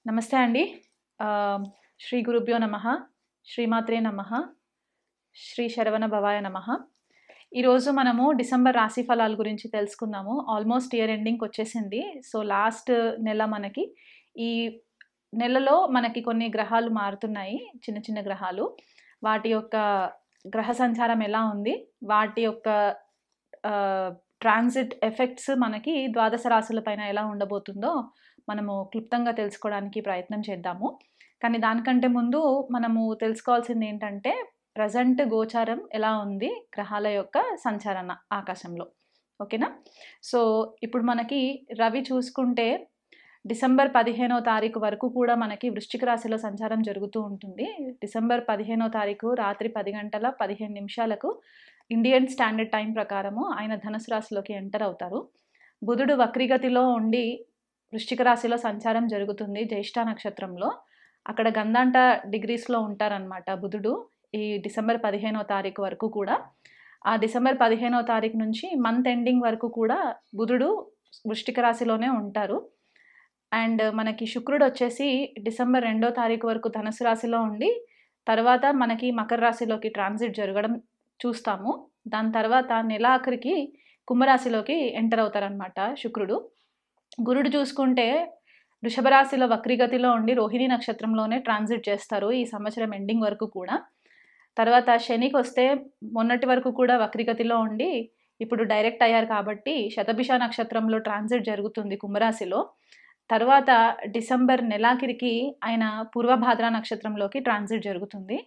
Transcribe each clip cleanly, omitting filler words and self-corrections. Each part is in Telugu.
నమస్తే అండి. శ్రీ గురుభ్యో నమః, శ్రీమాత్రే నమః, శ్రీ శరవణ భవాయ నమః. ఈరోజు మనము డిసెంబర్ రాశి ఫలాల గురించి తెలుసుకుందాము. ఆల్మోస్ట్ ఇయర్ ఎండింగ్‌కి వచ్చేసింది. సో, లాస్ట్ నెల మనకి ఈ నెలలో మనకి కొన్ని గ్రహాలు మారుతున్నాయి. చిన్న చిన్న గ్రహాలు. వాటి యొక్క గ్రహ సంచారం ఎలా ఉంది? వాటి యొక్క ట్రాన్సిట్ ఎఫెక్ట్స్ మనకి ద్వాదశ రాశుల పైన ఎలా ఉండబోతుందో మనము క్లుప్తంగా తెలుసుకోవడానికి ప్రయత్నం చేద్దాము. కానీ దానికంటే ముందు మనము తెలుసుకోవాల్సింది ఏంటంటే ప్రజెంట్ గోచారం ఎలా ఉంది గ్రహాల యొక్క సంచారణ ఆకాశంలో. ఓకేనా? సో, ఇప్పుడు మనకి రవి చూసుకుంటే డిసెంబర్ 15వ తారీఖు వరకు కూడా మనకి వృశ్చిక రాశిలో సంచారం జరుగుతూ ఉంటుంది. డిసెంబర్ 15వ తారీఖు రాత్రి 10 గంటల 15 నిమిషాలకు ఇండియన్ స్టాండర్డ్ టైం ప్రకారము ఆయన ధనుసు రాశిలోకి ఎంటర్ అవుతారు. బుధుడు వక్రీగతిలో ఉండి వృశ్చిక రాశిలో సంచారం జరుగుతుంది జ్యేష్ఠ నక్షత్రంలో. అక్కడ గంధాంట డిగ్రీస్‌లో ఉంటారనమాట బుధుడు. ఈ డిసెంబర్ 15వ తారీఖు వరకు కూడా. ఆ డిసెంబర్ 15వ తారీఖు నుంచి మంత్ ఎండింగ్ వరకు కూడా బుధుడు వృశ్చిక రాశిలోనే ఉంటారు. అండ్ మనకి శుక్రుడు వచ్చేసి డిసెంబర్ 2వ తారీఖు వరకు ధనుసు రాశిలో ఉండి, తర్వాత మనకి మకర రాశిలోకి ట్రాన్సిట్ జరగడం చూస్తాము. దాని తర్వాత నెలాఖరికి కుంభరాశిలోకి ఎంటర్ అవుతారనమాట శుక్రుడు. గురుడు చూసుకుంటే వృషభ రాశిలో వక్రీగతిలో ఉండి రోహిణి నక్షత్రంలోనే ట్రాన్సిట్ చేస్తారు ఈ సంవత్సరం ఎండింగ్ వరకు కూడా. తర్వాత శనికి వస్తే మొన్నటి వరకు కూడా వక్రీగతిలో ఉండి ఇప్పుడు డైరెక్ట్ అయ్యారు కాబట్టి శతభిష నక్షత్రంలో ట్రాన్సిట్ జరుగుతుంది కుంభరాశిలో. తర్వాత డిసెంబర్ నెలాఖరికి ఆయన పూర్వభాద్ర నక్షత్రంలోకి ట్రాన్సిట్ జరుగుతుంది.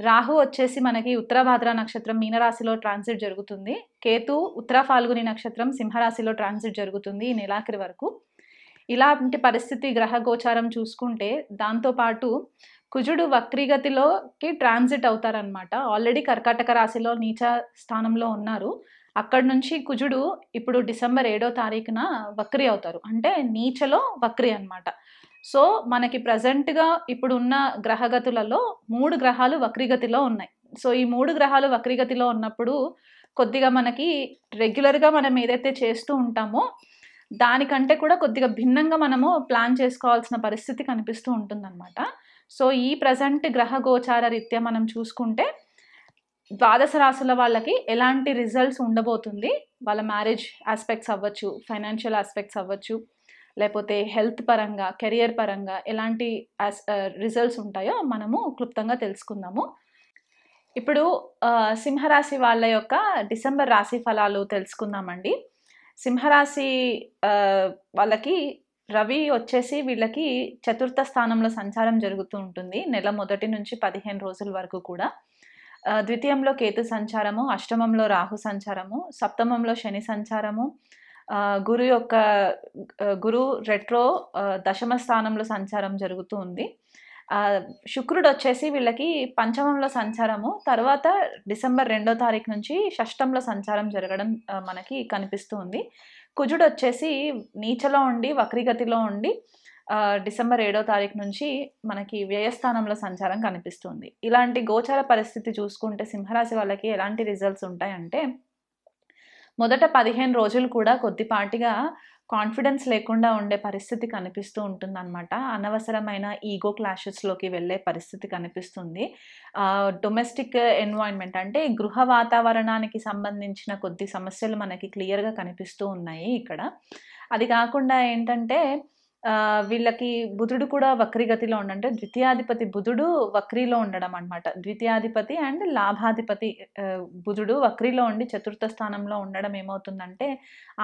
రాహు వచ్చేసి మనకి ఉత్తరభాద్ర నక్షత్రం మీనరాశిలో ట్రాన్సిట్ జరుగుతుంది. కేతు ఉత్తర ఫాల్గుని నక్షత్రం సింహరాశిలో ట్రాన్సిట్ జరుగుతుంది ఈ నెలాఖరి వరకు. ఇలాంటి పరిస్థితి గ్రహ గోచారం చూసుకుంటే దాంతోపాటు కుజుడు వక్రీగతిలోకి ట్రాన్సిట్ అవుతారనమాట. ఆల్రెడీ కర్కాటక రాశిలో నీచ స్థానంలో ఉన్నారు. అక్కడి నుంచి కుజుడు ఇప్పుడు డిసెంబర్ 7వ తారీఖున వక్రీ అవుతారు. అంటే నీచలో వక్రీ అనమాట. సో, మనకి ప్రజెంట్‌గా ఇప్పుడున్న గ్రహగతులలో 3 గ్రహాలు వక్రీగతిలో ఉన్నాయి. సో, ఈ 3 గ్రహాలు వక్రీగతిలో ఉన్నప్పుడు కొద్దిగా మనకి రెగ్యులర్‌గా మనం ఏదైతే చేస్తూ ఉంటామో దానికంటే కూడా కొద్దిగా భిన్నంగా మనము ప్లాన్ చేసుకోవాల్సిన పరిస్థితి కనిపిస్తూ ఉంటుందన్నమాట. సో, ఈ ప్రజెంట్ గ్రహ గోచార రీత్యా మనం చూసుకుంటే ద్వాదశ రాశుల వాళ్ళకి ఎలాంటి రిజల్ట్స్ ఉండబోతుంది, వాళ్ళ మ్యారేజ్ ఆస్పెక్ట్స్ అవ్వచ్చు, ఫైనాన్షియల్ ఆస్పెక్ట్స్ అవ్వచ్చు, లేకపోతే హెల్త్ పరంగా, కెరియర్ పరంగా ఎలాంటి రిజల్ట్స్ ఉంటాయో మనము క్లుప్తంగా తెలుసుకుందాము. ఇప్పుడు సింహరాశి వాళ్ళ యొక్క డిసెంబర్ రాశి ఫలాలు తెలుసుకుందామండి. సింహరాశి వాళ్ళకి రవి వచ్చేసి వీళ్ళకి చతుర్థ స్థానంలో సంచారం జరుగుతూ ఉంటుంది నెల మొదటి నుంచి 15 రోజుల వరకు కూడా. ద్వితీయంలో కేతు సంచారము, అష్టమంలో రాహు సంచారము, సప్తమంలో శని సంచారము, గురు రెట్రో దశమ స్థానంలో సంచారం జరుగుతూ ఉంది. శుక్రుడు వచ్చేసి వీళ్ళకి పంచమంలో సంచారము, తర్వాత డిసెంబర్ 2వ తారీఖు నుంచి షష్టంలో సంచారం జరగడం మనకి కనిపిస్తూ ఉంది. కుజుడు వచ్చేసి నీచలో ఉండి వక్రీగతిలో ఉండి డిసెంబర్ 7వ తారీఖు నుంచి మనకి వ్యయస్థానంలో సంచారం కనిపిస్తుంది. ఇలాంటి గోచార పరిస్థితి చూసుకుంటే సింహరాశి వాళ్ళకి ఎలాంటి రిజల్ట్స్ ఉంటాయంటే, మొదట 15 రోజులు కూడా కొద్దిపాటిగా కాన్ఫిడెన్స్ లేకుండా ఉండే పరిస్థితి కనిపిస్తూ ఉంటుందన్నమాట. అనవసరమైన ఈగో క్లాషెస్‌లోకి వెళ్ళే పరిస్థితి కనిపిస్తుంది. డొమెస్టిక్ ఎన్వైర్న్మెంట్ అంటే గృహ వాతావరణానికి సంబంధించిన కొద్ది సమస్యలు మనకి క్లియర్‌గా కనిపిస్తూ ఉన్నాయి ఇక్కడ. అది కాకుండా ఏంటంటే వీళ్ళకి బుధుడు కూడా వక్రీగతిలో అంటే ద్వితీయాధిపతి బుధుడు వక్రీలో ఉండడం అనమాట. ద్వితీయాధిపతి అండ్ లాభాధిపతి బుధుడు వక్రీలో ఉండి చతుర్థ స్థానంలో ఉండడం ఏమవుతుందంటే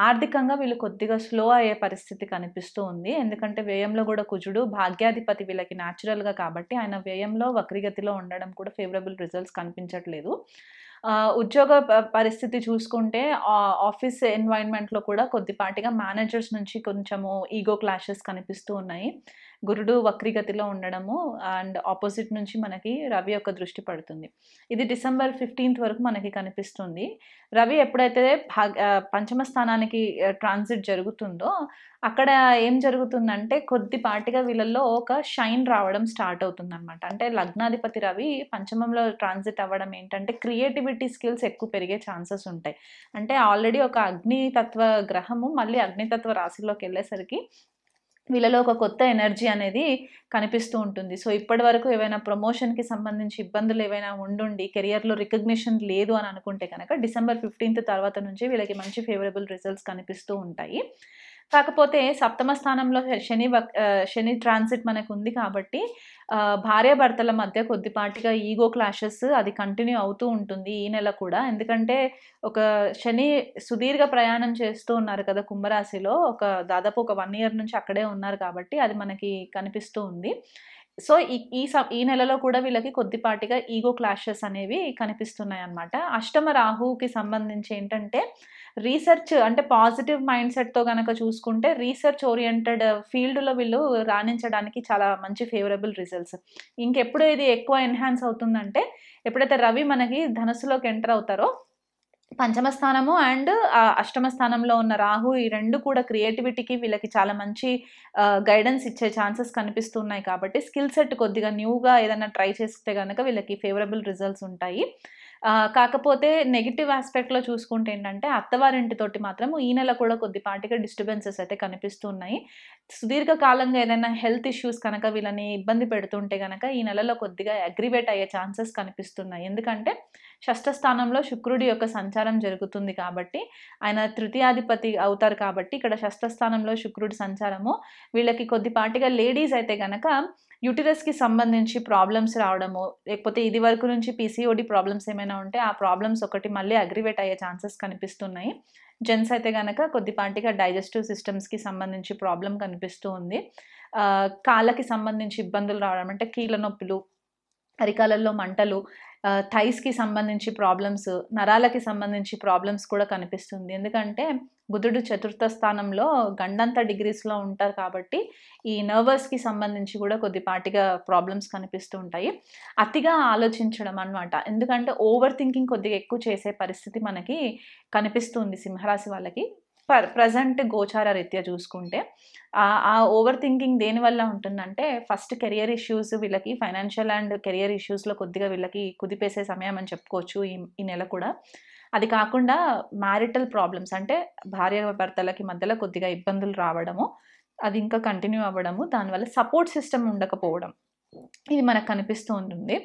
ఆర్థికంగా వీళ్ళు కొద్దిగా స్లో అయ్యే పరిస్థితి కనిపిస్తూ ఉంది. ఎందుకంటే వ్యయంలో కూడా కుజుడు భాగ్యాధిపతి వీళ్ళకి న్యాచురల్‌గా కాబట్టి ఆయన వ్యయంలో వక్రీగతిలో ఉండడం కూడా ఫేవరబుల్ రిజల్ట్స్ కనిపించట్లేదు. ఉద్యోగ పరిస్థితి చూసుకుంటే ఆఫీస్ ఎన్వైర్న్మెంట్లో కూడా కొద్దిపాటిగా మేనేజర్స్ నుంచి కొంచెము ఈగో క్లాషెస్ కనిపిస్తూ ఉన్నాయి. గురుడు వక్రీగతిలో ఉండడము అండ్ ఆపోజిట్ నుంచి మనకి రవి యొక్క దృష్టి పడుతుంది. ఇది డిసెంబర్ 15th వరకు మనకి కనిపిస్తుంది. రవి ఎప్పుడైతే పంచమ స్థానానికి ట్రాన్సిట్ జరుగుతుందో అక్కడ ఏం జరుగుతుందంటే కొద్దిపాటిగా వీళ్ళల్లో ఒక షైన్ రావడం స్టార్ట్ అవుతుందన్నమాట. అంటే లగ్నాధిపతి రవి పంచమంలో ట్రాన్సిట్ అవ్వడం ఏంటంటే క్రియేటివిటీ స్కిల్స్ ఎక్కువ పెరిగే ఛాన్సెస్ ఉంటాయి. అంటే ఆల్రెడీ ఒక అగ్నితత్వ గ్రహము మళ్ళీ అగ్నితత్వ రాశిలోకి వెళ్ళేసరికి వీళ్ళలో ఒక కొత్త ఎనర్జీ అనేది కనిపిస్తూ ఉంటుంది. సో, ఇప్పటి వరకు ఏవైనా ప్రమోషన్‌కి సంబంధించి ఇబ్బందులు ఏవైనా ఉండుండి కెరియర్‌లో రికగ్నిషన్ లేదు అని అనుకుంటే గనక డిసెంబర్ 15 తర్వాత నుంచి వీళ్ళకి మంచి ఫేవరబుల్ రిజల్ట్స్ కనిపిస్తూ ఉంటాయి. కాకపోతే సప్తమ స్థానంలో శని ట్రాన్సిట్ మనకుంది కాబట్టి భార్యాభర్తల మధ్య కొద్దిపాటిగా ఈగో క్లాషెస్ అది కంటిన్యూ అవుతూ ఉంటుంది ఈ నెల కూడా. ఎందుకంటే ఒక శని సుదీర్ఘ ప్రయాణం చేస్తూ ఉన్నారు కదా కుంభరాశిలో. దాదాపు ఒక 1 ఇయర్ నుంచి అక్కడే ఉన్నారు కాబట్టి అది మనకి కనిపిస్తూ ఉంది. సో, ఈ నెలలో కూడా వీళ్ళకి కొద్దిపాటిగా ఈగో క్లాషెస్ అనేవి కనిపిస్తున్నాయన్నమాట. అష్టమ రాహువుకి సంబంధించి ఏంటంటే రీసెర్చ్ అంటే పాజిటివ్ మైండ్ సెట్‌తో గనక చూసుకుంటే రీసెర్చ్ ఓరియెంటెడ్ ఫీల్డ్‌లో వీళ్ళు రాణించడానికి చాలా మంచి ఫేవరబుల్ రిజల్ట్స్. ఇంకెప్పుడు ఇది ఎక్కువ ఎన్హాన్స్ అవుతుందంటే ఎప్పుడైతే రవి మనకి ధనుస్సులోకి ఎంటర్ అవుతారో పంచమ స్థానము అండ్ అష్టమ స్థానంలో ఉన్న రాహు ఈ 2 కూడా క్రియేటివిటీకి వీళ్ళకి చాలా మంచి గైడెన్స్ ఇచ్చే ఛాన్సెస్ కనిపిస్తున్నాయి కాబట్టి స్కిల్ సెట్ కొద్దిగా న్యూగా ఏదైనా ట్రై చేస్తే గనక వీళ్ళకి ఫేవరబుల్ రిజల్ట్స్ ఉంటాయి. కాకపోతే నెగెటివ్ ఆస్పెక్ట్‌లో చూసుకుంటే ఏంటంటే అత్తవారింటితోటి మాత్రం ఈ నెల కూడా కొద్దిపాటిగా డిస్టర్బెన్సెస్ అయితే కనిపిస్తున్నాయి. సుదీర్ఘ కాలంగా ఏదైనా హెల్త్ ఇష్యూస్ కనుక వీళ్ళని ఇబ్బంది పెడుతుంటే గనక ఈ నెలలో కొద్దిగా అగ్రివేట్ అయ్యే ఛాన్సెస్ కనిపిస్తున్నాయి. ఎందుకంటే షష్ఠ స్థానంలో శుక్రుడి యొక్క సంచారం జరుగుతుంది కాబట్టి ఆయన తృతీయాధిపతి అవుతారు కాబట్టి ఇక్కడ షష్ఠ స్థానంలో శుక్రుడి సంచారము వీళ్ళకి కొద్దిపాటిగా లేడీస్ అయితే గనక యూటిరస్‌కి సంబంధించి ప్రాబ్లమ్స్ రావడము, లేకపోతే ఇది వరకు నుంచి పీసీఓడి ప్రాబ్లమ్స్ ఏమైనా ఉంటే ఆ ప్రాబ్లమ్స్ ఒకటి మళ్ళీ అగ్రివేట్ అయ్యే ఛాన్సెస్ కనిపిస్తున్నాయి. జెంట్స్ అయితే గనక కొద్దిపాటిగా డైజెస్టివ్ సిస్టమ్స్‌కి సంబంధించి ప్రాబ్లమ్ కనిపిస్తూ ఉంది. కాళ్ళకి సంబంధించి ఇబ్బందులు రావడం అంటే కీళ్ళ నొప్పులు, అరికాలల్లో మంటలు, థైస్‌కి సంబంధించి ప్రాబ్లమ్స్, నరాలకి సంబంధించి ప్రాబ్లమ్స్ కూడా కనిపిస్తుంది. ఎందుకంటే బుధుడు చతుర్థ స్థానంలో గండంత డిగ్రీస్‌లో ఉంటారు కాబట్టి ఈ నర్వస్‌కి సంబంధించి కూడా కొద్దిపాటిగా ప్రాబ్లమ్స్ కనిపిస్తూ ఉంటాయి. అతిగా ఆలోచించడం అన్నమాట. ఎందుకంటే ఓవర్ థింకింగ్ కొద్దిగా ఎక్కువ చేసే పరిస్థితి మనకి కనిపిస్తుంది సింహరాశి వాళ్ళకి. ప్రెజెంట్ గోచార రీత్యా చూసుకుంటే ఆ ఓవర్ థింకింగ్ దేనివల్ల ఉంటుందంటే ఫస్ట్ కెరియర్ ఇష్యూస్ వీళ్ళకి ఫైనాన్షియల్ అండ్ కెరియర్ ఇష్యూస్‌లో కొద్దిగా వీళ్ళకి కుదిపేసే సమయం అని చెప్పుకోవచ్చు ఈ నెల కూడా. అది కాకుండా మ్యారిటల్ ప్రాబ్లమ్స్ అంటే భార్యాభర్తలకి మధ్యలో కొద్దిగా ఇబ్బందులు రావడము, అది ఇంకా కంటిన్యూ అవ్వడము, దానివల్ల సపోర్ట్ సిస్టమ్ ఉండకపోవడం ఇది మనకు కనిపిస్తూ ఉంటుంది.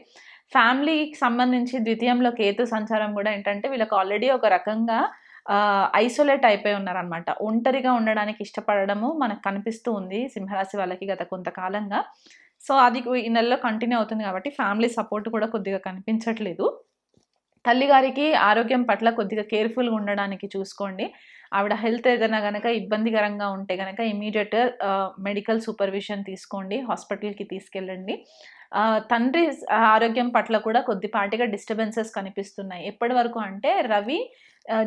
ఫ్యామిలీకి సంబంధించి ద్వితీయంలో కేతు సంచారం కూడా ఏంటంటే వీళ్ళకి ఆల్రెడీ ఒక రకంగా ఐసోలేట్ అయిపోయి ఉన్నారనమాట. ఒంటరిగా ఉండడానికి ఇష్టపడడము మనకు కనిపిస్తూ ఉంది సింహరాశి వాళ్ళకి గత కొంతకాలంగా. సో, అది ఈ నెలలో కంటిన్యూ అవుతుంది కాబట్టి ఫ్యామిలీ సపోర్ట్ కూడా కొద్దిగా కనిపించట్లేదు. తల్లిగారికి ఆరోగ్యం పట్ల కొద్దిగా కేర్‌ఫుల్‌గా ఉండడానికి చూసుకోండి. ఆవిడ హెల్త్ ఏదైనా గనక ఇబ్బందికరంగా ఉంటే గనక ఇమ్మీడియేట్ మెడికల్ సూపర్విజన్ తీసుకోండి. హాస్పిటల్‌కి తీసుకెళ్ళండి. తండ్రి ఆరోగ్యం పట్ల కూడా కొద్దిపాటిగా డిస్టర్బెన్సెస్ కనిపిస్తున్నాయి. ఎప్పటి వరకు అంటే రవి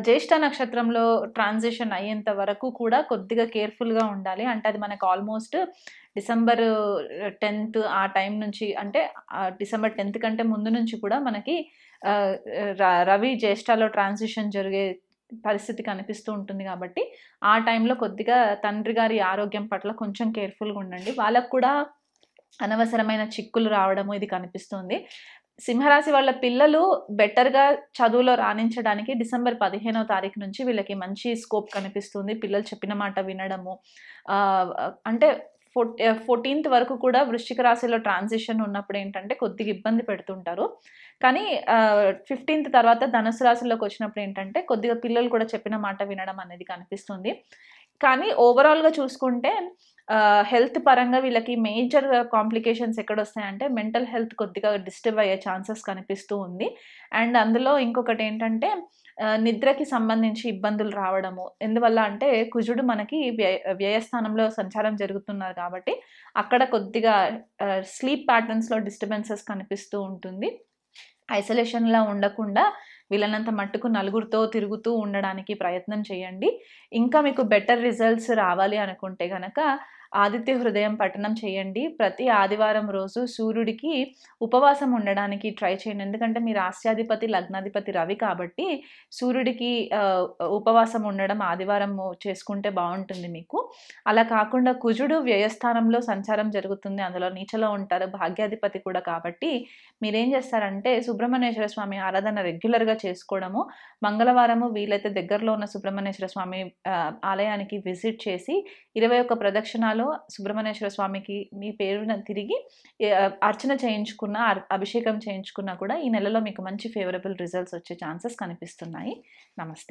జ్యేష్ఠ నక్షత్రంలో ట్రాన్సిషన్ అయ్యేంత వరకు కూడా కొద్దిగా కేర్‌ఫుల్‌గా ఉండాలి. అంటే అది మనకు ఆల్మోస్ట్ డిసెంబర్ 10th ఆ టైం నుంచి అంటే డిసెంబర్ 10th కంటే ముందు నుంచి కూడా మనకి రవి జ్యేష్ఠలో ట్రాన్సిషన్ జరిగే పరిస్థితి కనిపిస్తూ ఉంటుంది కాబట్టి ఆ టైంలో కొద్దిగా తండ్రి గారి ఆరోగ్యం పట్ల కొంచెం కేర్‌ఫుల్‌గా ఉండండి. వాళ్ళకు కూడా అనవసరమైన చిక్కులు రావడము ఇది కనిపిస్తుంది. సింహరాశి వాళ్ళ పిల్లలు బెటర్‌గా చదువులో రాణించడానికి డిసెంబర్ 15వ తారీఖు నుంచి వీళ్ళకి మంచి స్కోప్ కనిపిస్తుంది. పిల్లలు చెప్పిన మాట వినడము. అంటే 14th వరకు కూడా వృశ్చిక రాశిలో ట్రాన్సిషన్ ఉన్నప్పుడు ఏంటంటే కొద్దిగా ఇబ్బంది పెడుతుంటారు. కానీ 15th తర్వాత ధనుసు రాశిలోకి వచ్చినప్పుడు ఏంటంటే కొద్దిగా పిల్లలు కూడా చెప్పిన మాట వినడం అనేది కనిపిస్తుంది. కానీ ఓవరాల్‌గా చూసుకుంటే హెల్త్ పరంగా వీళ్ళకి మేజర్ కాంప్లికేషన్స్ ఎక్కడొస్తాయంటే మెంటల్ హెల్త్ కొద్దిగా డిస్టర్బ్ అయ్యే ఛాన్సెస్ కనిపిస్తూ ఉంది. అండ్ అందులో ఇంకొకటి ఏంటంటే నిద్రకి సంబంధించి ఇబ్బందులు రావడము. ఎందువల్ల అంటే కుజుడు మనకి వ్యయస్థానంలో సంచారం జరుగుతున్నారు కాబట్టి అక్కడ కొద్దిగా స్లీప్ ప్యాటర్న్స్‌లో డిస్టర్బెన్సెస్ కనిపిస్తూ ఉంటుంది. ఐసోలేషన్‌లా ఉండకుండా వీలైనంత మట్టుకు నలుగురితో తిరుగుతూ ఉండడానికి ప్రయత్నం చేయండి. ఇంకా మీకు బెటర్ రిజల్ట్స్ రావాలి అనుకుంటే గనక ఆదిత్య హృదయం పఠనం చేయండి. ప్రతి ఆదివారం రోజు సూర్యుడికి ఉపవాసం ఉండడానికి ట్రై చేయండి. ఎందుకంటే మీ రాస్యాధిపతి, లగ్నాధిపతి రవి కాబట్టి సూర్యుడికి ఉపవాసం ఉండడం ఆదివారం చేసుకుంటే బావుంటుంది మీకు. అలా కాకుండా కుజుడు వ్యయస్థానంలో సంచారం జరుగుతుంది. అందులో నీచలో ఉంటారు. భాగ్యాధిపతి కూడా కాబట్టి మీరేం చేస్తారంటే సుబ్రహ్మణ్యేశ్వర స్వామి ఆరాధన రెగ్యులర్‌గా చేసుకోవడము, మంగళవారము వీలైతే దగ్గరలో ఉన్న సుబ్రహ్మణ్యేశ్వర స్వామి ఆలయానికి విజిట్ చేసి 21 ప్రదక్షిణాలు ఇంట్లోలో సుబ్రహ్మణ్యేశ్వర స్వామికి మీ పేరున తిరిగి అర్చన చేయించుకున్న, అభిషేకం చేయించుకున్నా కూడా ఈ నెలలో మీకు మంచి ఫేవరబుల్ రిజల్ట్స్ వచ్చే ఛాన్సెస్ కనిపిస్తున్నాయి. నమస్తే.